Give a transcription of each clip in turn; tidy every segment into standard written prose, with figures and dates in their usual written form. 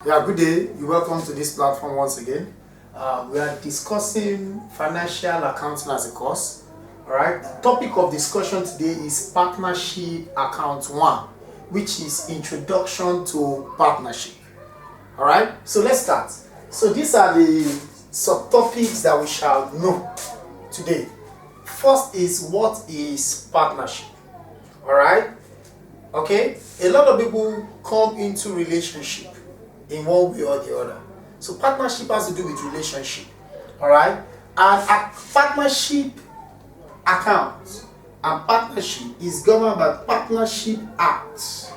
Yeah, good day. You're welcome to this platform once again. We are discussing financial accounting as a course. All right. The topic of discussion today is partnership account 1, which is introduction to partnership. All right. So let's start. So these are the subtopics that we shall know today. First is what is partnership. All right. Okay. A lot of people come into relationship in one way or the other. So partnership has to do with relationship. Alright? And a partnership account and partnership is governed by Partnership Act.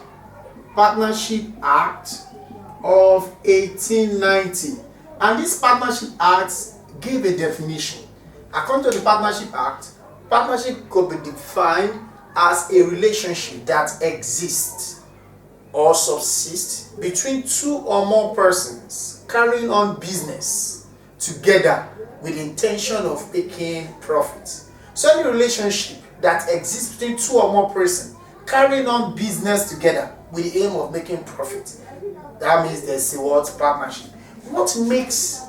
Partnership Act of 1890. And this Partnership Act gave a definition. According to the Partnership Act, partnership could be defined as a relationship that exists or subsist between two or more persons carrying on business together with the intention of making profit. So any relationship that exists between two or more persons carrying on business together with the aim of making profit, that means there's a what? Partnership. What makes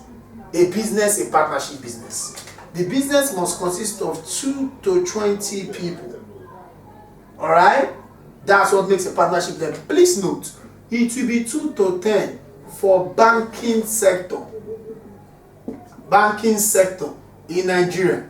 a business a partnership business? The business must consist of 2 to 20 people. Alright? That's what makes a partnership then. Please note, it will be 2 to 10 for banking sector. Banking sector in Nigeria.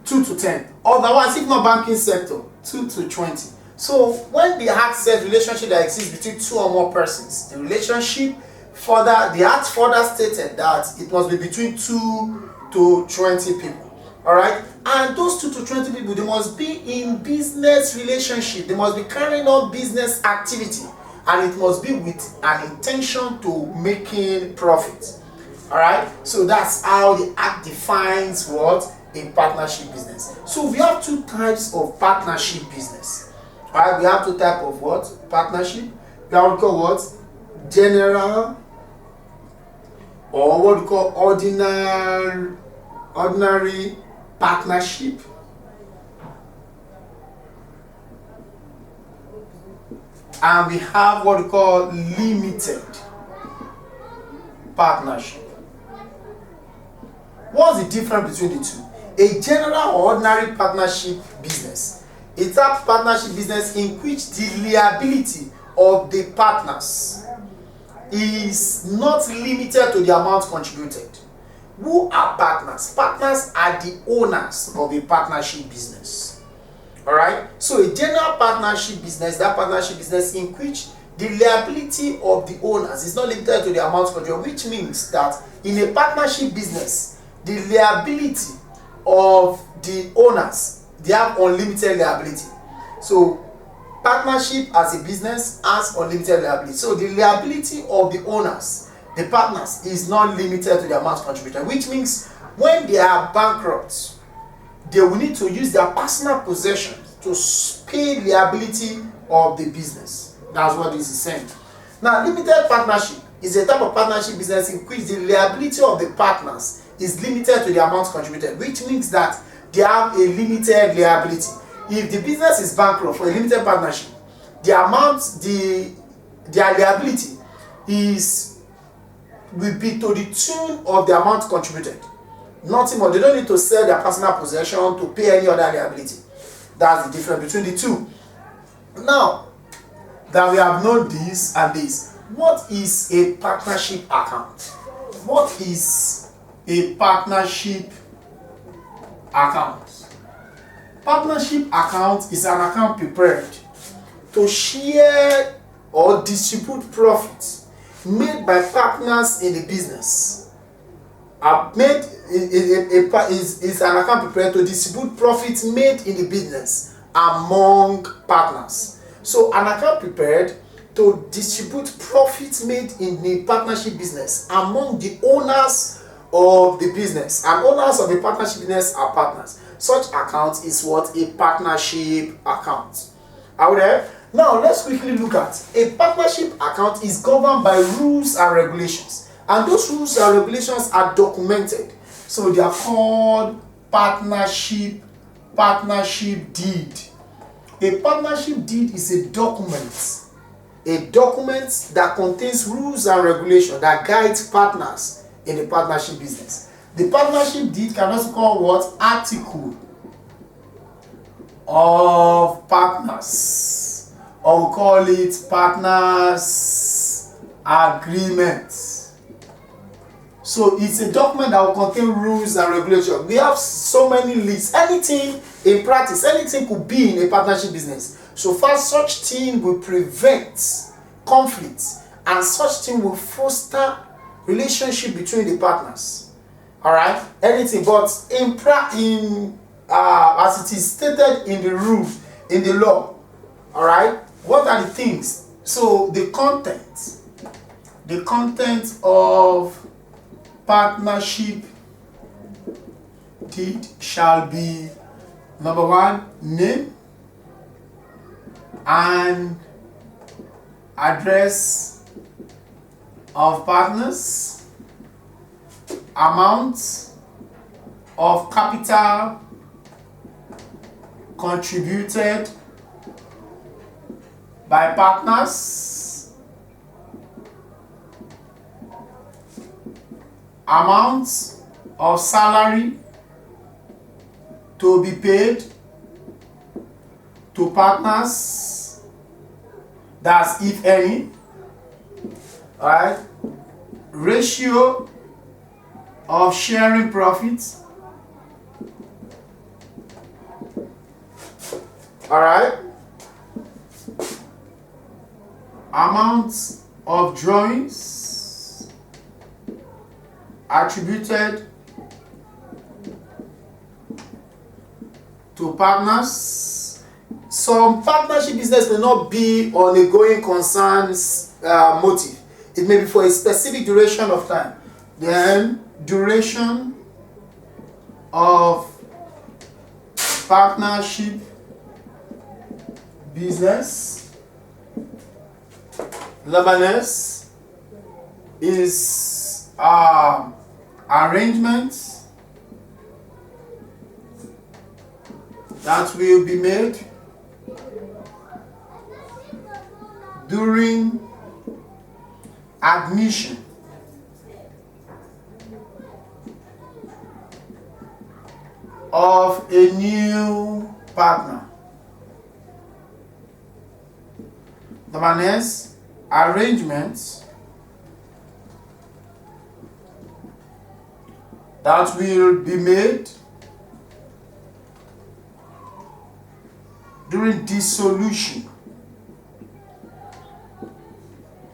2 to 10. Otherwise, if not banking sector, 2 to 20. So when the act says relationship that exists between 2 or more persons, the relationship the act further stated that it must be between 2 to 20 people. Alright, and those 2 to 20 people, they must be in business relationship, they must be carrying on business activity, and it must be with an intention to making profit. Alright, so that's how the act defines what a partnership business. So we have 2 types of partnership business. Alright, we have 2 types of what? Partnership. We have what we call what? General, or what we call ordinary partnership, and we have what we call limited partnership. What's the difference between the two? A general or ordinary partnership business, it's a partnership business in which the liability of the partners is not limited to the amount contributed. Who are partners? Partners are the owners of a partnership business. Alright? So a general partnership business, that partnership business in which the liability of the owners is not limited to the amount contributed, which means that in a partnership business, the liability of the owners, they have unlimited liability. So partnership as a business has unlimited liability. So the liability of the owners, the partners, is not limited to the amount contributed, which means when they are bankrupt, they will need to use their personal possessions to pay liability of the business. That's what this is saying. Now, limited partnership is a type of partnership business in which the liability of the partners is limited to the amount contributed, which means that they have a limited liability. If the business is bankrupt for a limited partnership, their liability will be to the tune of the amount contributed. Nothing more. They don't need to sell their personal possession to pay any other liability. That's the difference between the two. Now that we have known this and this, what is a partnership account? What is a partnership account? Partnership account is an account prepared to share or distribute profits made by partners in the business. Is an account prepared to distribute profits made in the business among partners. So an account prepared to distribute profits made in the partnership business among the owners of the business, and owners of a partnership business are partners. Such account is what? A partnership account. Are we there? Now let's quickly look at a partnership account. Is governed by rules and regulations, and those rules and regulations are documented. So they are called partnership deed. A partnership deed is a document a document that contains rules and regulations that guides partners in the partnership business. The partnership deed can also call what? Article of partners, or we call it partners agreement. So it's a document that will contain rules and regulations. We have so many lists. Anything in practice, anything could be in a partnership business. So far, such thing will prevent conflict, and such thing will foster relationship between the partners. All right, anything, but as it is stated in the rules, in the law, all right, what are the things? So the content of partnership deed shall be, number one, name and address of partners, amount of capital contributed by partners, amount of salary to be paid to partners, that's if any, all right, ratio of sharing profits, all right, amount of drawings attributed to partners. Some partnership business may not be on a going concerns motive. It may be for a specific duration of time. Then duration of partnership business, Lebanese, is arrangements that will be made during admission of a new partner. Lebanese, arrangements that will be made during dissolution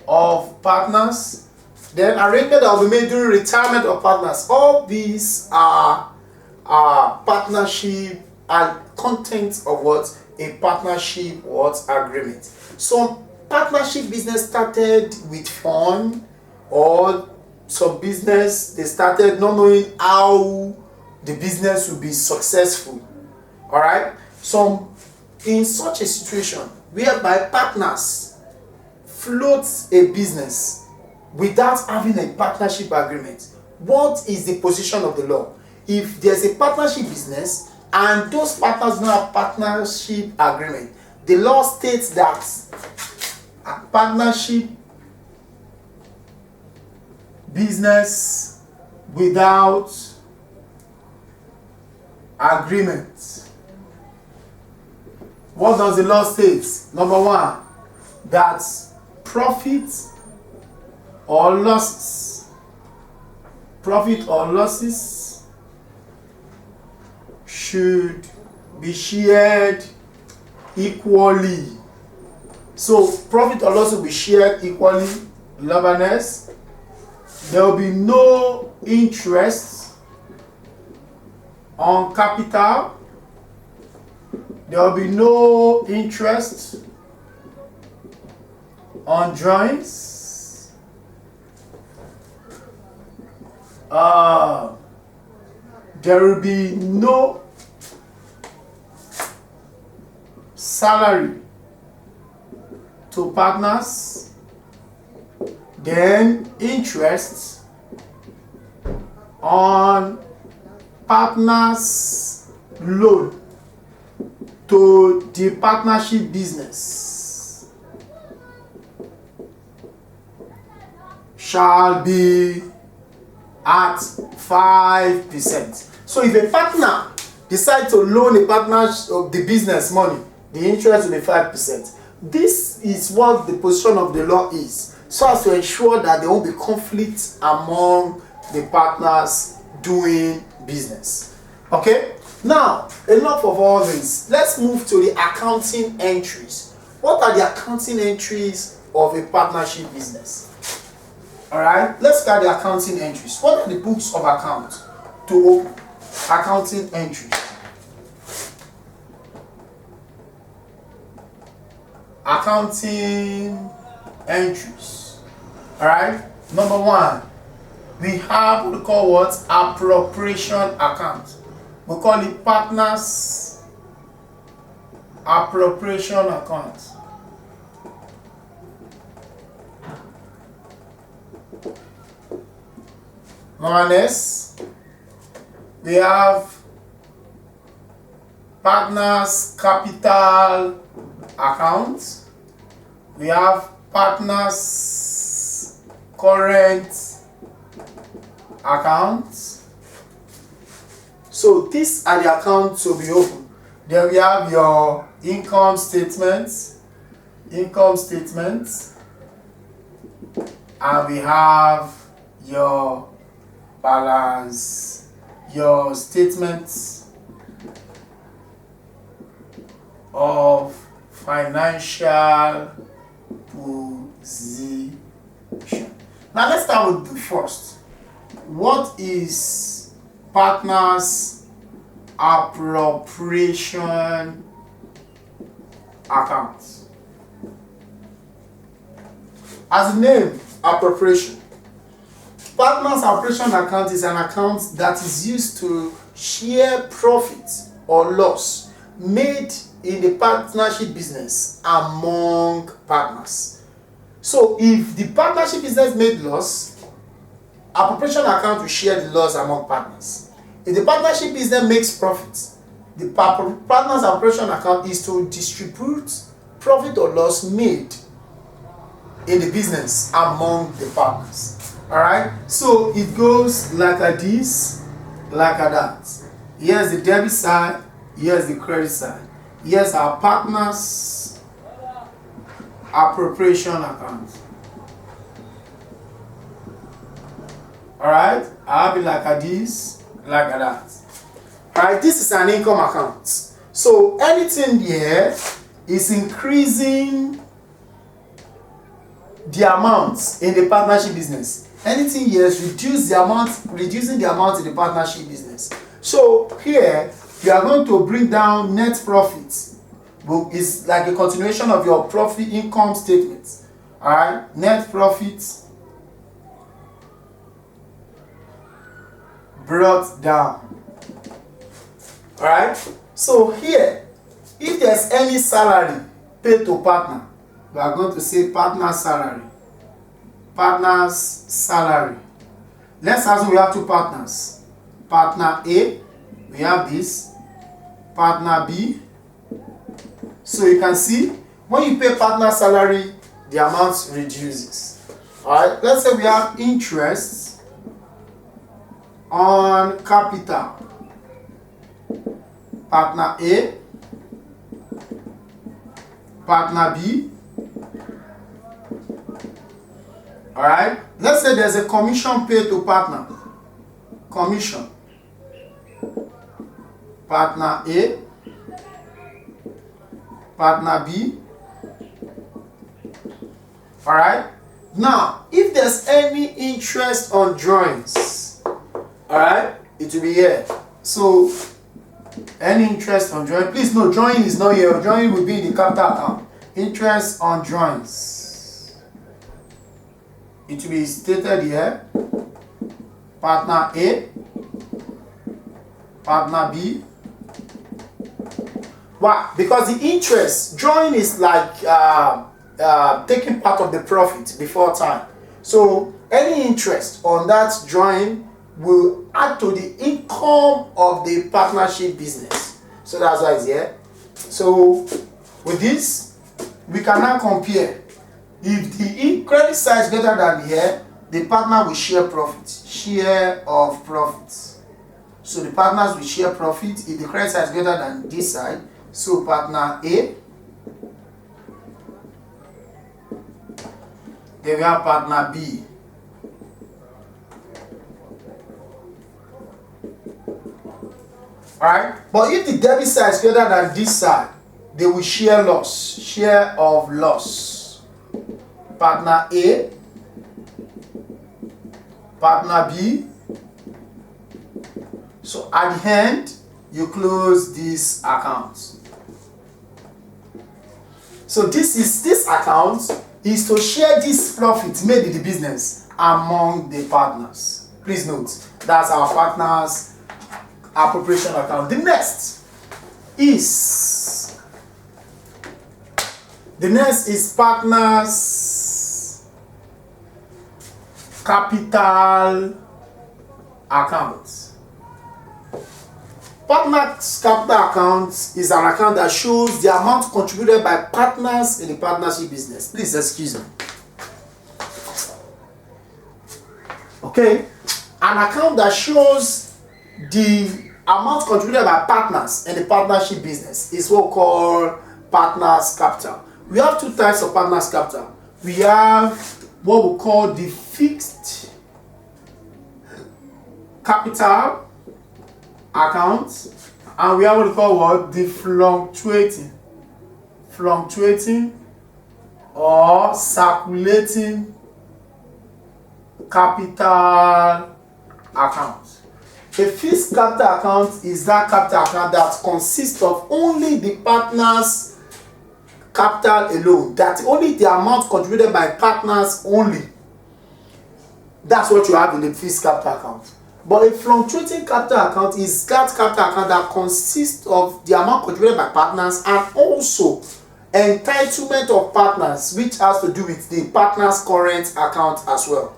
of partners. Then arrangement that will be made during retirement of partners. All these are partnership and content of what? A partnership agreement. Some partnership business started with fun, or some business they started not knowing how the business will be successful. All right, in such a situation whereby partners float a business without having a partnership agreement, what is the position of the law? If there's a partnership business and those partners don't have partnership agreement, the law states that a partnership business without agreement. What does the law state? Number one, that profit or losses should be shared equally. So profit or loss will be shared equally. Lebanese, there will be no interest on capital. There will be no interest on drawings. There will be no salary to partners. Then interest on partners' loan to the partnership business. shall be at 5%. So if a partner decides to loan a partner of the business money, the interest will be 5%. This is what the position of the law is, so as to ensure that there won't be conflict among the partners doing business. Okay? Now, enough of all this. Let's move to the accounting entries. What are the accounting entries of a partnership business? Alright, let's look at the accounting entries. What are the books of account to open? Accounting entries. Accounting entries. Alright, number one, we have what we call what? Appropriation account. We call it partners appropriation account. Next, we have partners capital account. We have partners current account. So these are the accounts to be open. Then we have your income statements, and we have your balance, your statements of financial position. Now let's start with the first. What is partners appropriation account? As the name, appropriation. Partners appropriation account is an account that is used to share profit or loss made in the partnership business among partners. So if the partnership business made loss, appropriation account will share the loss among partners. If the partnership business makes profit, the partners appropriation account is to distribute profit or loss made in the business among the partners. Alright, so it goes like this, like that. Here's the debit side, here's the credit side. Here's our partners appropriation account. Alright, I have it like this, like that. Alright, this is an income account. So anything here is increasing the amounts in the partnership business. Anything here is reducing the amount in the partnership business. So here you are going to bring down net profits. It's like a continuation of your profit income statement. Alright, net profits brought down. Alright, so here, if there's any salary paid to partner, we are going to say partner salary. Partner's salary. Let's assume we have two partners. Partner A, we have this. Partner B. So you can see, when you pay partner salary, the amount reduces. Alright, let's say we have interest on capital. Partner A, partner B. Alright, let's say there's a commission paid to partner. Commission. Partner A, partner B. Alright, now if there's any interest on drawings, alright, it will be here. So any interest on drawing, please note, drawing is not here. Drawing will be in the capital account. Interest on drawings. It will be stated here. Partner A, partner B. Why? Because the interest, drawing is like taking part of the profit before time. So any interest on that drawing will add to the income of the partnership business. So that's why it's here. So with this, we can now compare. If the credit side is greater than here, the partner will share profit. Share of profits. So the partners will share profit if the credit side is greater than this side. So partner A, then we have partner B. Alright? But if the debit side is greater than this side, they will share loss. Share of loss. Partner A, partner B. So at the end, you close this account. So this account is to share this profit made in the business among the partners. Please note, that's our partners appropriation account. The next is partners capital account. Partners capital account is an account that shows the amount contributed by partners in the partnership business. Please excuse me. Okay, an account that shows the amount contributed by partners in the partnership business is what we call partners capital. We have two types of partners capital. We have what we call the fixed capital account, and we have what we call what? The fluctuating or circulating capital account. A fixed capital account is that capital account that consists of only the partners' capital alone, that only the amount contributed by partners only. That's what you have in the fixed capital account. But a fluctuating capital account is that capital account that consists of the amount contributed by partners and also entitlement of partners, which has to do with the partner's current account as well.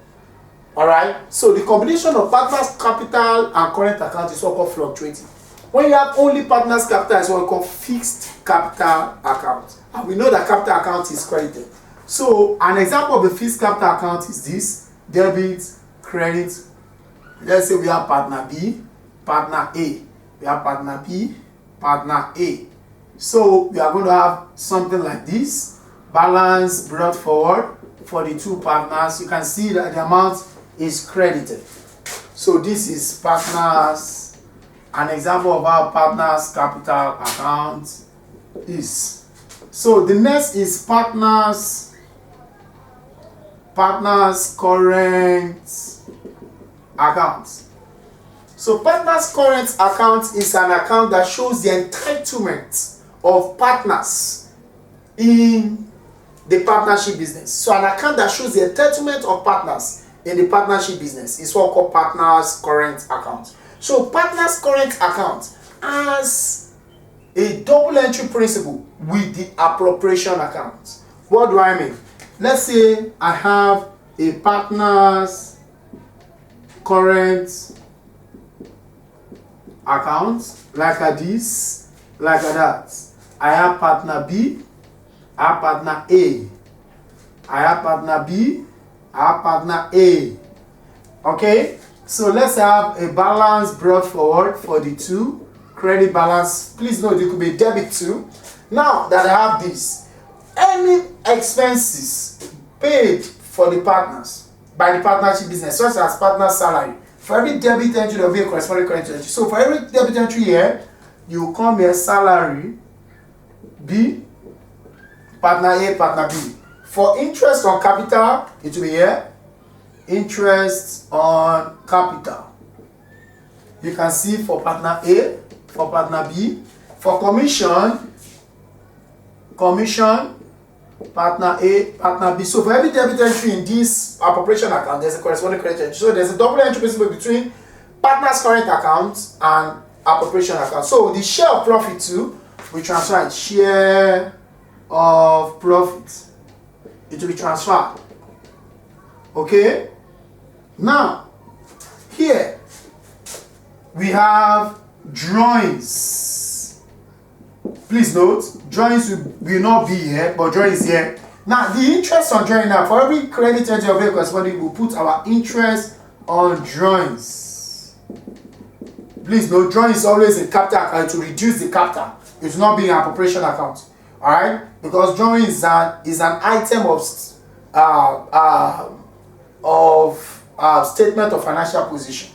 Alright, so the combination of partners capital and current account is what called fluctuating. When you have only partners capital, is what we call fixed capital account. And we know that capital account is credited. So an example of a fixed capital account is this: debit, credit. Let's say we have partner B, partner A. We have partner B, partner A. So we are going to have something like this: balance brought forward for the two partners. You can see that the amount is credited. So this is partners, an example of how partners capital account is. So the next is partners current account. So partners current account is an account that shows the entitlement of partners in the partnership business. So an account that shows the entitlement of partners in the partnership business is what we call partners current account. So partners current account has a double entry principle with the appropriation account. What do I mean? Let's say I have a partners current account like this, like that. I have partner B, I have partner A, I have partner B, I have partner A. Okay, so let's have a balance brought forward for the two. Credit balance. Please note it could be debit too. Now that I have this, any expenses paid for the partners by the partnership business, such as partner salary, for every debit entry there will be a corresponding credit entry. So for every debit entry here, you come here salary B, partner A, partner B. For interest on capital, it will be here interest on capital. You can see for partner A, for partner B. For commission, partner A, partner B. So for every debit entry in this appropriation account, there's a corresponding credit entry. So there's a double entry principle between partner's current account and appropriation account. So the share of profit too, we transfer it. Share of profit. It will be transferred. Okay? Now, here we have drawings. Please note, drawings will not be here, but drawings here. Now, the interest on drawing, now for every credit entry of a corresponding, we'll put our interest on drawings. Please, no, drawing is always a capital account to reduce the capital. It will not be an appropriation account. Alright? Because drawing is an item of statement of financial position.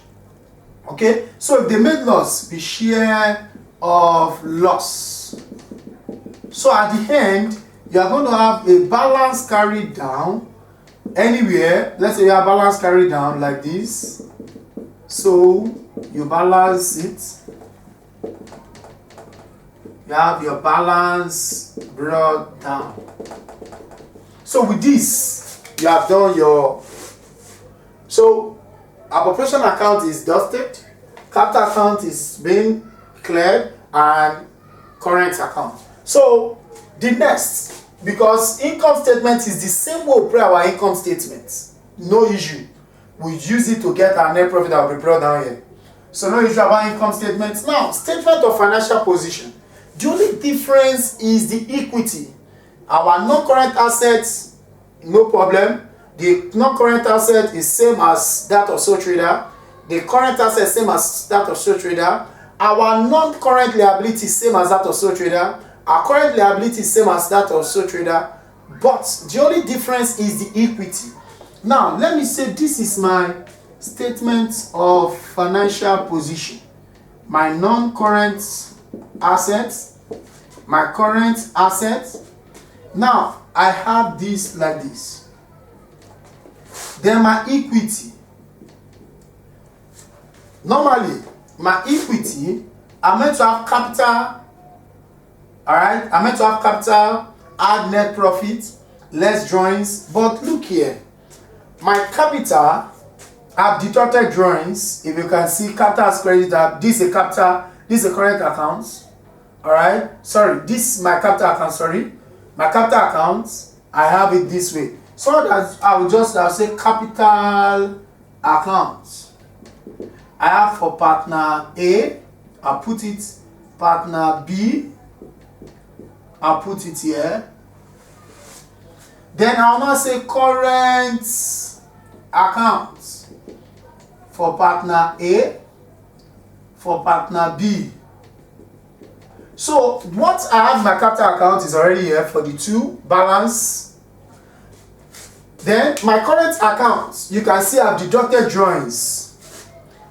Okay? So if they made loss, we share of loss. So at the end, you are going to have a balance carried down anywhere. Let's say you have balance carried down like this. So you balance it. You have your balance brought down. So with this, you have done your. So appropriation account is dusted, capital account is being cleared, and current account. So the next, because income statement is the same way we prepare our income statement, no issue. We use it to get our net profit that will be brought down here. So no issue about income statements. Now, statement of financial position. The only difference is the equity. Our non-current assets, no problem. The non-current asset is same as that of sole trader. The current asset same as that of sole trader. Our non-current liability same as that of sole trader. Our current liability is same as that of sole trader, but the only difference is the equity. Now, let me say this is my statement of financial position. My non-current assets, my current assets. Now, I have this like this. Then my equity. Normally, my equity, I'm meant to have capital. Alright, I'm meant to have capital, add net profit, less drawings. But look here, my capital, I've deducted drawings. If you can see, capital has credited. This is a capital, this is a current account. Alright, sorry, this is my capital account, sorry. My capital account, I have it this way. So that I'll say capital account. I have for partner A, I'll put it partner B. I'll put it here. Then I'll now say current account for partner A, for partner B. So what I have my capital account is already here for the two balance. Then my current account, you can see I've deducted drawings.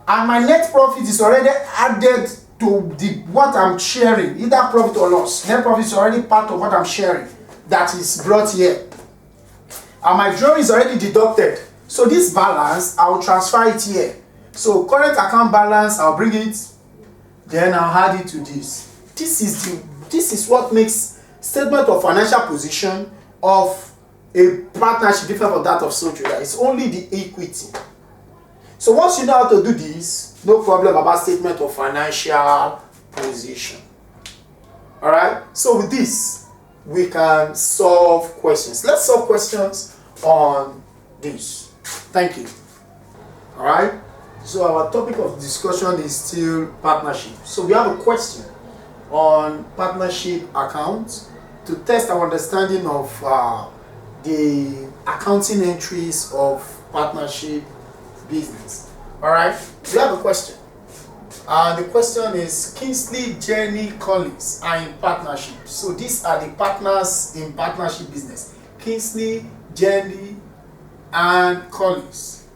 And my net profit is already added to what I'm sharing, either profit or loss. Net profit is already part of what I'm sharing that is brought here. And my drawing is already deducted. So this balance, I will transfer it here. So current account balance, I'll bring it, then I'll add it to this. This is what makes statement of financial position of a partnership different from that of sole trader. It's only the equity. So once you know how to do this, no problem about statement of financial position. Alright, so with this, we can solve questions. Let's solve questions on this. Thank you. Alright, so our topic of discussion is still partnership. So we have a question on partnership accounts to test our understanding of the accounting entries of partnership business. Alright, we have a question. The question is Kingsley, Jenny, Collins are in partnership. So these are the partners in partnership business. Kingsley, Jenny, and Collins.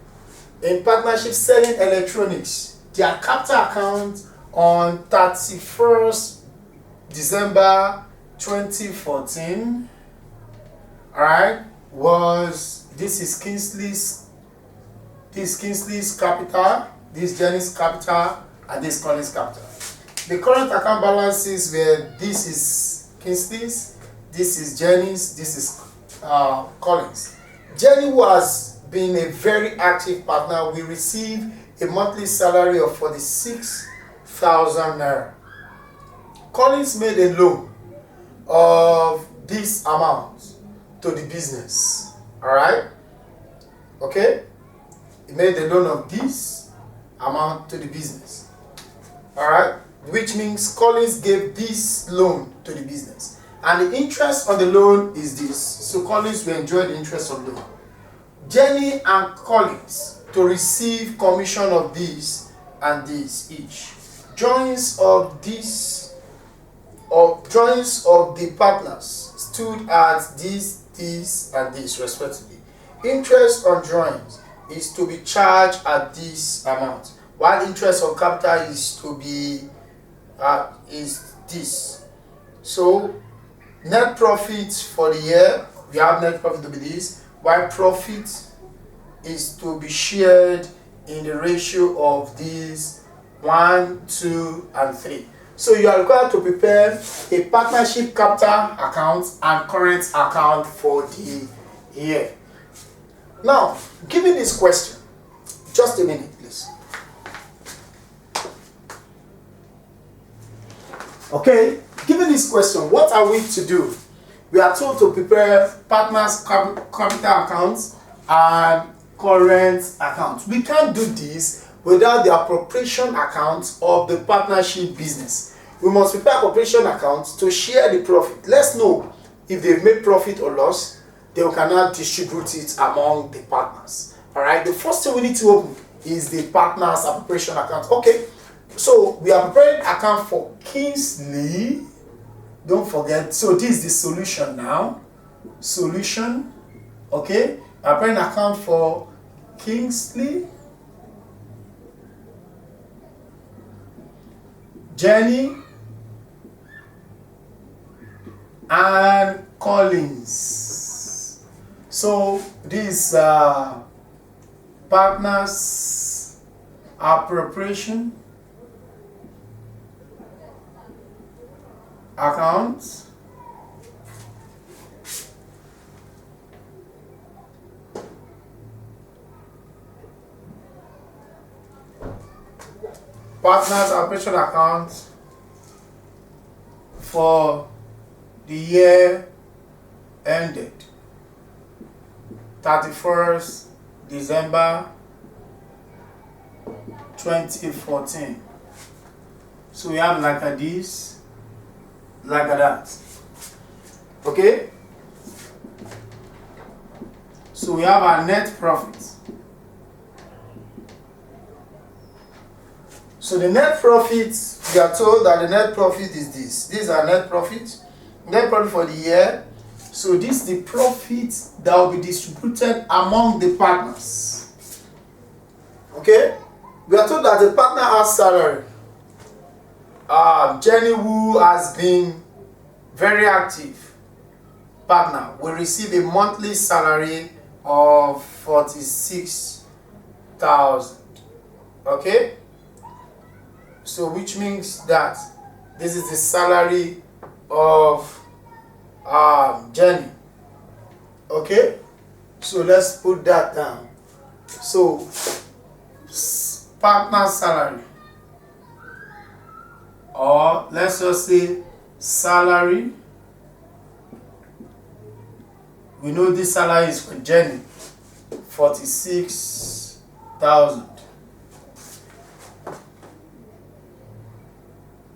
In partnership selling electronics, their capital account on 31st December 2014, alright, was this is Kingsley's capital, this Jenny's capital, and this Collins capital. The current account balances were this is Kingsley's, this is Jenny's, this is Collins. Jenny, who has been a very active partner, will receive a monthly salary of 46,000 naira. Collins made a loan of this amount to the business. Alright? Okay? He made a loan of this amount to the business. Alright? Which means Collins gave this loan to the business. And the interest on the loan is this. So Collins will enjoy the interest on loan. Jenny and Collins to receive commission of this and this each. Joins of this, or joins of the partners stood at this, and this respectively. Interest on drawings is to be charged at this amount, while interest on capital is to be is this. So net profit for the year, we have net profit to be this, while profit is to be shared in the ratio of these 1, 2, and 3. So you are required to prepare a partnership capital account and current account for the year. Now, given this question, just a minute, please. Okay, given this question, what are we to do? We are told to prepare partners capital accounts and current accounts. We can't do this without the appropriation account of the partnership business. We must prepare appropriation accounts to share the profit. Let's know if they've made profit or loss, then we can now distribute it among the partners. All right, the first thing we need to open is the partners appropriation account. Okay, so we are preparing account for Kingsley. Don't forget, so this is the solution now. Solution, okay. We are preparing account for Kingsley, Jenny, and Collins. So these partners appropriation account. Partners appropriation account for the year ended 31st December 2014. So we have like this, like that. Okay? So we have our net profit. So the net profit, we are told that the net profit is this. This is our net profit. Net profit for the year. So this is the profit that will be distributed among the partners. Okay? We are told that the partner has salary. Jenny, who has been very active partner, will receive a monthly salary of 46,000. Okay? So which means that this is the salary of Jenny. Okay? So let's put that down. So partner salary, or let's just say salary. We know this salary is for Jenny, 46,000.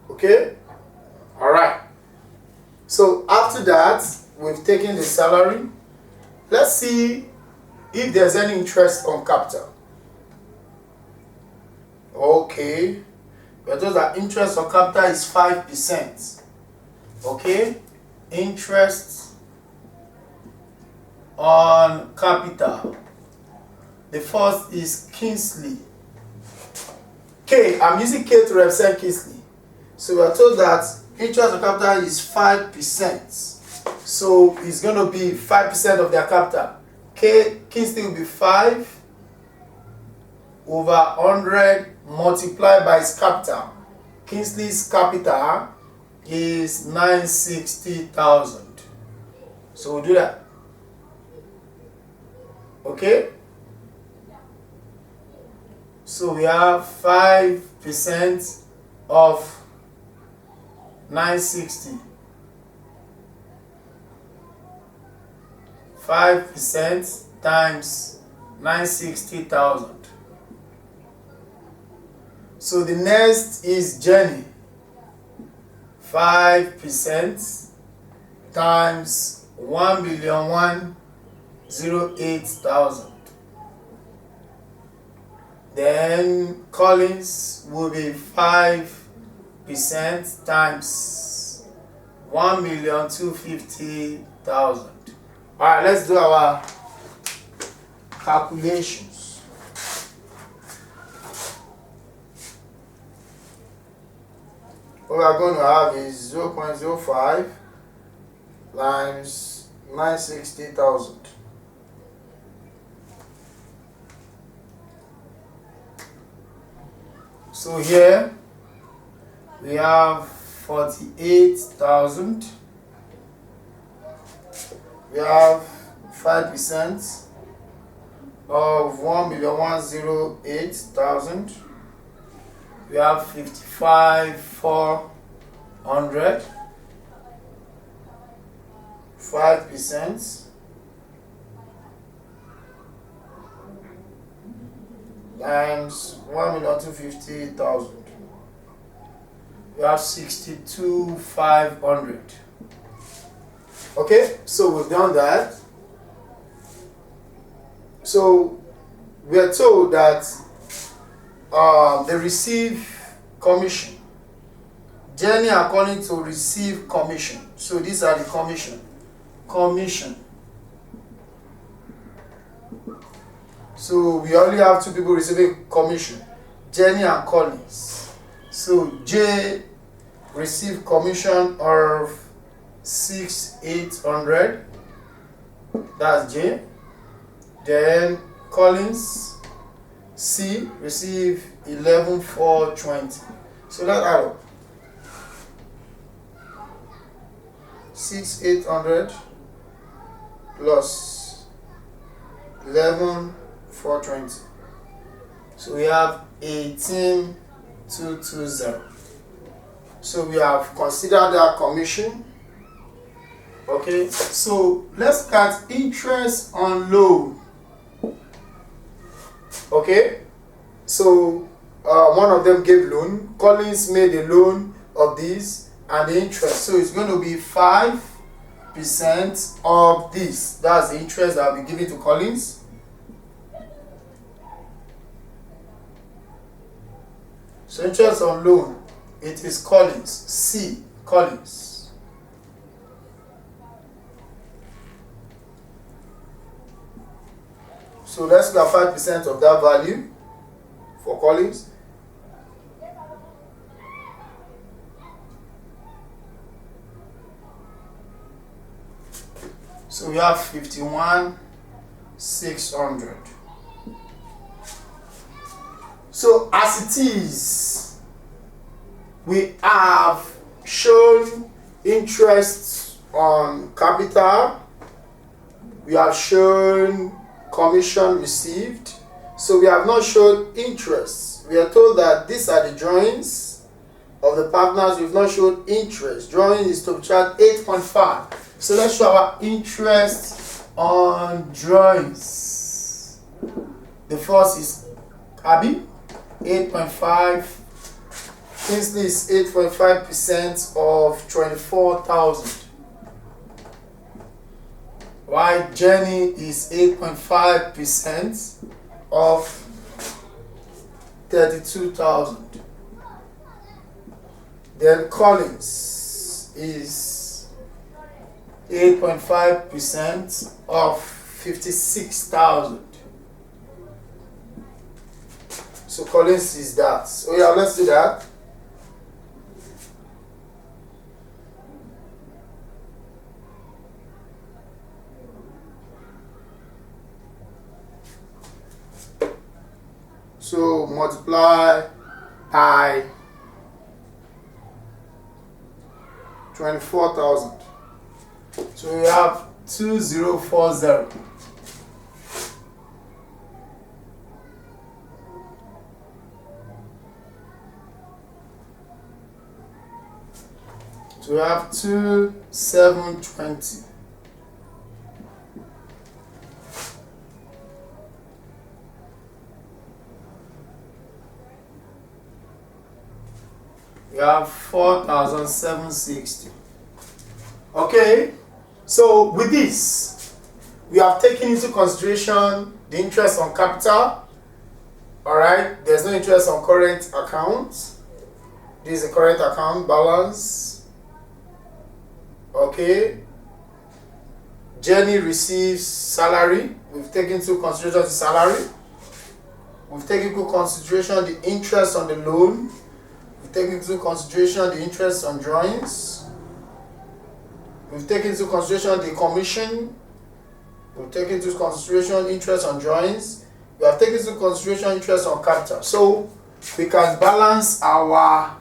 Okay? Alright. So after that, we've taken the salary. Let's see if there's any interest on capital. Okay. But those that interest on capital is 5%. Okay? Interest on capital. The first is Kingsley. K. I'm using K to represent Kingsley. So we are told that interest on capital is 5%. So it's going to be 5% of their capital. Kingsley will be 5 over 100 multiplied by his capital. Kingsley's capital is 960,000. So we'll do that. Okay? So we have 5% of 960. 5% times 960,000. So the next is Jenny. 5% times 1,108,000. Then Collins will be 5% times 1,250,000. Alright, let's do our calculations. What we are going to have is 0.05 times 960,000. So here we have 48,000. We have 5% of 1,108,000. We have 55,400. 5% times 1,250,000. We have 62,500. Okay, so we've done that. So we are told that they receive commission. Jenny are calling to receive commission. So these are the commission. So we only have two people receiving commission, Jenny and Collins. So J received commission of 6,800. That's J. Then Collins C received 11,420. So let's add up. 6,800 plus 11,420. So we have 18,220. So we have considered that commission. Okay, so let's look at interest on loan. Okay, so one of them gave loan. Collins made a loan of this and the interest. So it's going to be 5% of this. That's the interest that will be given to Collins. So interest on loan, it is Collins. C, Collins. So let's look at 5% of that value for Collins. So we have 51,600. So as it is, we have shown interest on capital. We have shown commission received. So we have not shown interest. We are told that these are the drawings of the partners. We've not shown interest. Drawing is to chart 8.5. So let's show our interest on drawings. The first is Abby, 8.5. Kingsley is 8.5% of 24,000. While Jenny is 8.5% of 32,000. Then Collins is 8.5% of 56,000. So Collins is that. So yeah, let's do that. So multiply by 24,000. So we have 2040. So we have 2720. We have 4,760. Okay. So with this, we have taken into consideration the interest on capital. All right, there's no interest on current account. This is the current account balance. Okay. Jenny receives salary. We've taken into consideration the salary. We've taken into consideration the interest on the loan. We've taken into consideration the interest on drawings. We've taken into consideration the commission. We've taken into consideration interest on drawings. We have taken into consideration interest on capital. So we can balance our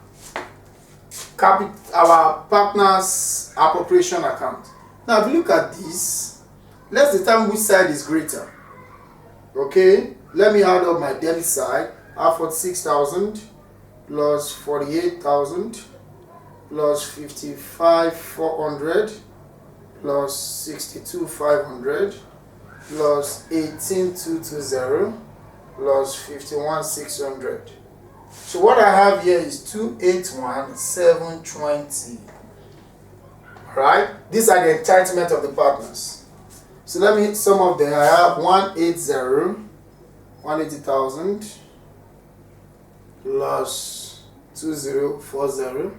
partner's appropriation account. Now, if you look at this, let's determine which side is greater. Okay, let me add up my debit side. I have 46,000 plus 48,000 plus 55,400 plus 62,500 plus 18,220 plus 51,600. So what I have here is 281,720. Right? These are the entitlement of the partners. So let me hit some of them. I have 180,000 plus 2040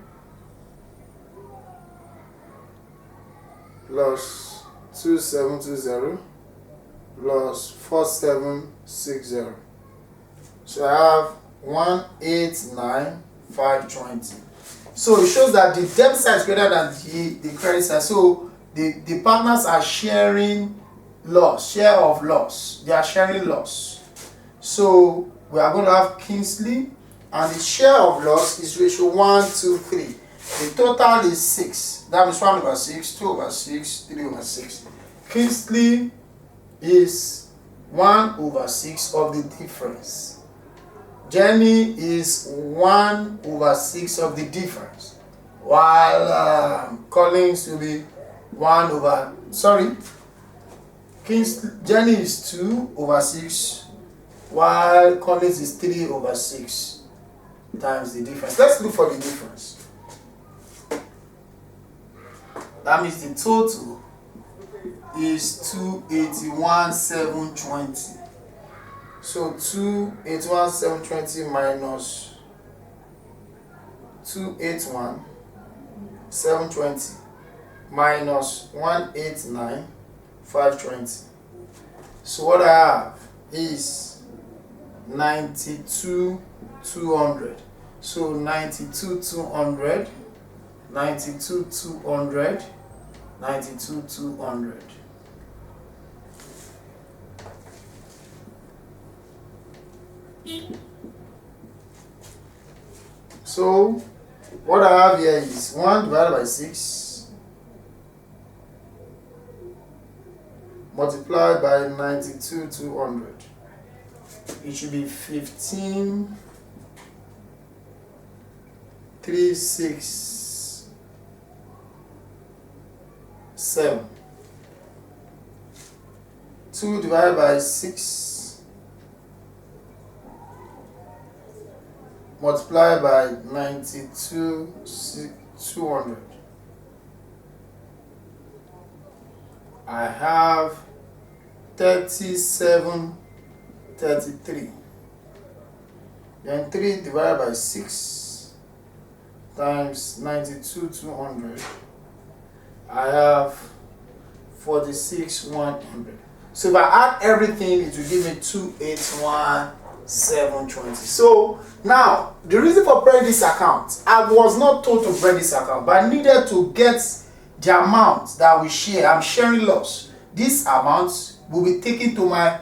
plus 2720 plus 4760. So I have 189,520. So it shows that the debit side is greater than the credit side. So the partners are sharing loss, share of loss. They are sharing loss. So we are going to have Kingsley, and the share of loss is ratio 1:3. The total is 6. That means 1/6, 2/6, 3/6. Kingsley is 1/6 of the difference. Jenny is 1/6 of the difference, while Collins will be Jenny is 2/6, while Collins is 3/6 times the difference. Let's look for the difference. That means the total is 281,720. So 281,720 minus 281,720 minus 189,520. So what I have is 92,200. So 92,200, 92,200, 92,200. So what I have here is 1 divided by 6 multiplied by 92,200. It should be 15,367. 2 divided by 6 multiplied by 92,200. I have 3733. Then 3 divided by 6 times 92,200. I have 46,100. So if I add everything, it will give me 281,720. So now, the reason for breaking this account, I was not told to break this account, but I needed to get the amount that we share. I'm sharing loss. This amount will be taken to my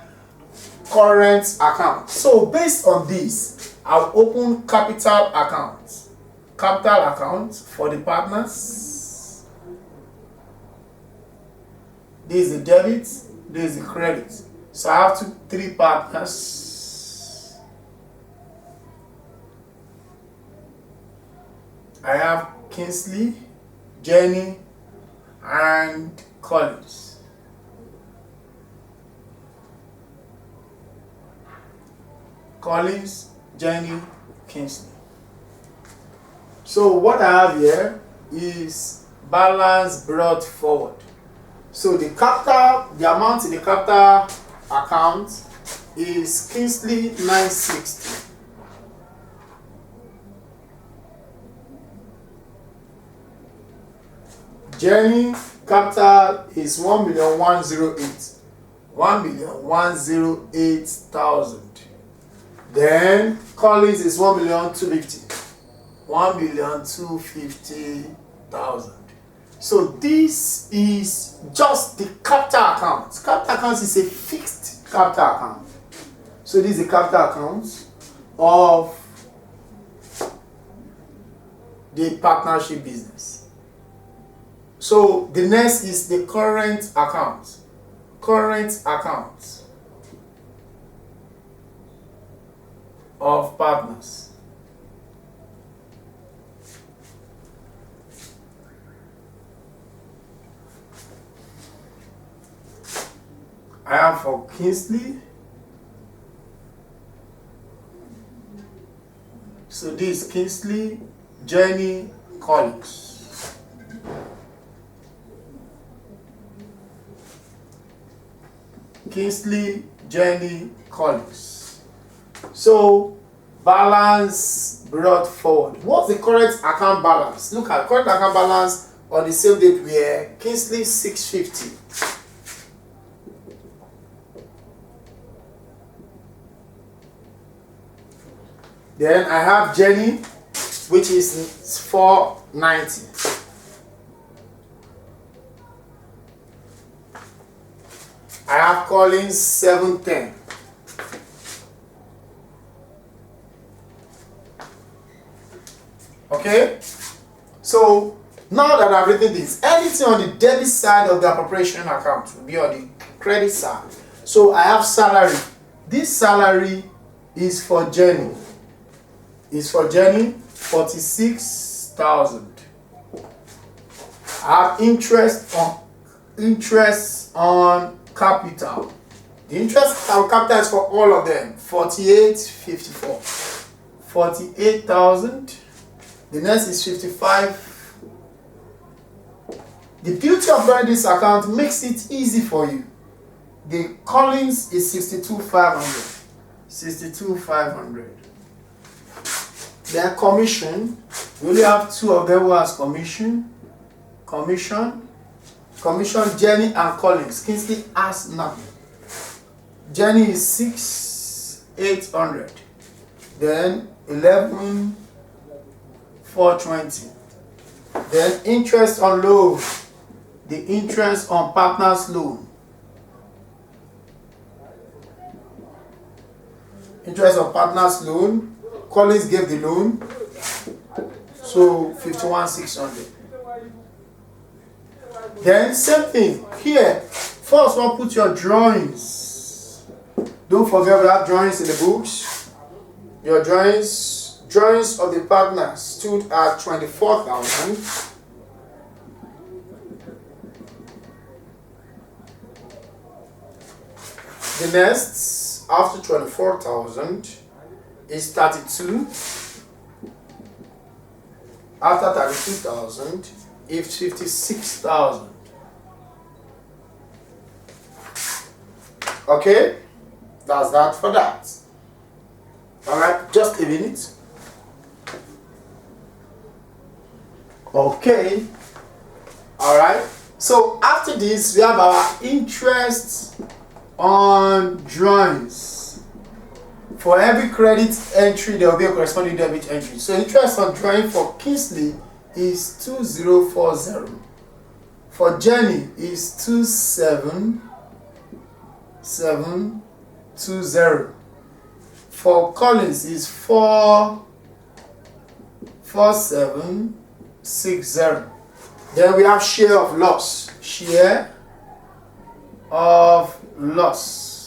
current account. So based on this, I'll open capital account. Capital account for the partners. This is the debit, this is the credit. So I have 3 partners. I have Kingsley, Jenny, and Collins. Collins, Jenny, Kingsley. So what I have here is balance brought forward. So the amount in the capital account is Kingsley 960. Jenny capital is 1,108,000. 1,108,000. Then Collins is 1,250,000. 1,250,000. So this is just the capital account. Capital account is a fixed capital account. So this is the capital account of the partnership business. So the next is the current account. Current account of partners. I have for Kingsley. So this is Kingsley, Jenny, Collins. Kingsley, Jenny, Collins. So balance brought forward. What's the current account balance? Look at current account balance on the same date where Kingsley 650. Then I have Jenny, which is 490. I have Collins 710. Okay? So now that I've written this, anything on the debit side of the appropriation account will be on the credit side. So I have salary. This salary is for Jenny. Is for Jenny 46,000. I have interest on capital. The interest on capital is for all of them 48,54. 48,000. The next is 55. The beauty of running this account makes it easy for you. The Collins is 62,500. 62,500. Then commission, we only have two of them who has commission. Commission, Jenny and Collins. Kingsley has nothing. Jenny is 6,800. Then 11,420. Then interest on loan. The interest on partners loan. Interest on partners loan. Collins gave the loan, so 51,600. Then same thing here. First one, put your drawings. Don't forget we have drawings in the books. Your drawings of the partners stood at 24,000. The next after 24,000. Is 32. After 32,000 is 56,000. Okay, that's that for that. Alright, just a minute. Okay, alright. So after this, we have our interest on drawings. For every credit entry, there will be a corresponding debit entry. So interest on drawing for Kingsley is 2040. For Jenny is 27720. For Collins is 44760. Then we have share of loss. Share of loss.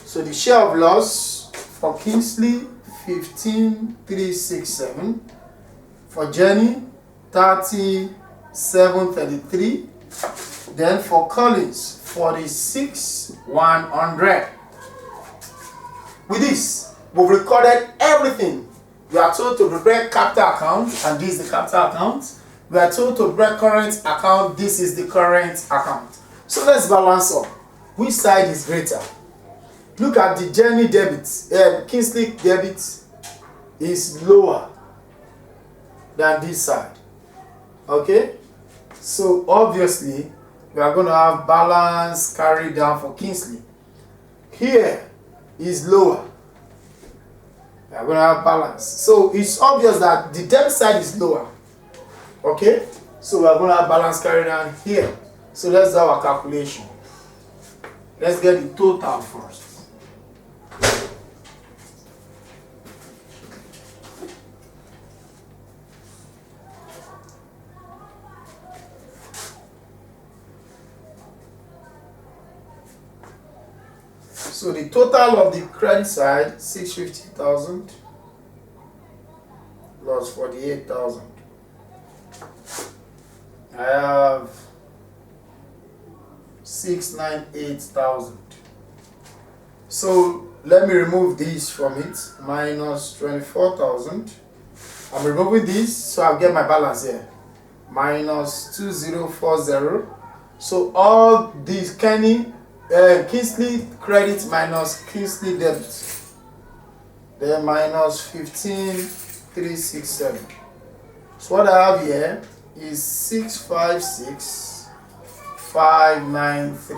So the share of loss for Kingsley 15,367. For Jenny 30,733. Then for Collins 46,100. With this, we've recorded everything. We are told to prepare capital account, and this is the capital account. We are told to break current account. This is the current account. So let's balance up. Which side is greater? Look at the Jenny debit. Kingsley debit is lower than this side. Okay? So obviously, we are going to have balance carried down for Kingsley. Here is lower. We are going to have balance. So it's obvious that the debit side is lower. Okay? So we are going to have balance carried down here. So let's do our calculation. Let's get the total first. So the total of the credit side, 650,000 plus 48,000. I have 698,000. So let me remove this from it, minus 24,000. I'm removing this, so I'll get my balance here. Minus 2040. So all these Kingsley credit minus Kingsley debit. Then minus 15,367. So what I have here is 656,593.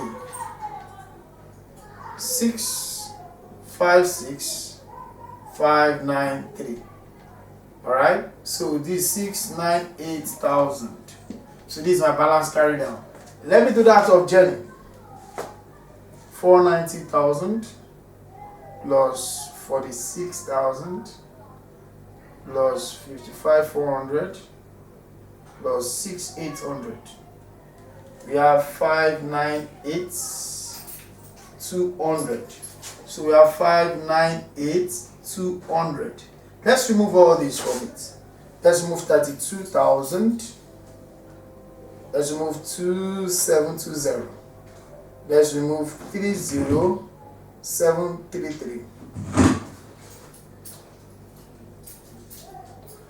656,593. Alright, so this 698,000. So this is my balance carried down. Let me do that of Jenny. 490,000 plus 46,000 plus 55,400 plus 6,800. We have 598,200. So we have 598,200. Let's remove all this from it. Let's remove 32,000. Let's remove 2720. Let's remove 30733.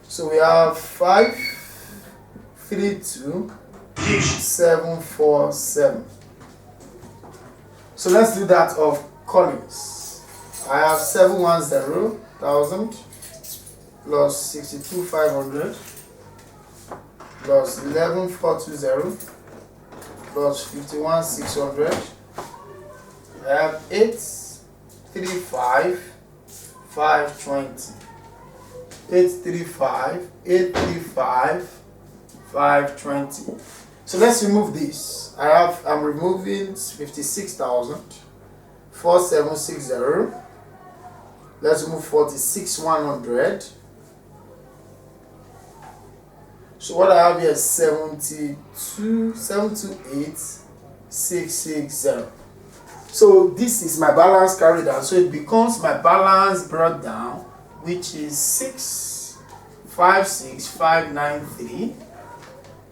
So we have 532,747. So let's do that of Collins. I have 710,000 plus 62,500 plus 11,420 plus 51,600. I have 835,520. 835,520. So let's remove this. I'm removing 56,000. 4760. Let's remove 46,100. So what I have here is 728,660. So this is my balance carried down. So it becomes my balance brought down, which is 656,593.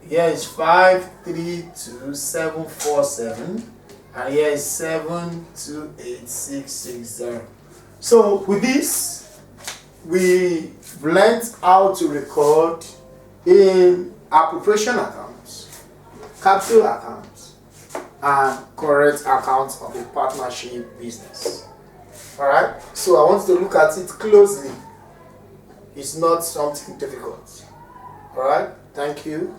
Here is 532,747. And here is 728,660. So with this, we learned how to record in appropriation accounts, capital accounts, and current accounts of a partnership business. Alright, so I want you to look at it closely. It's not something difficult. Alright, thank you.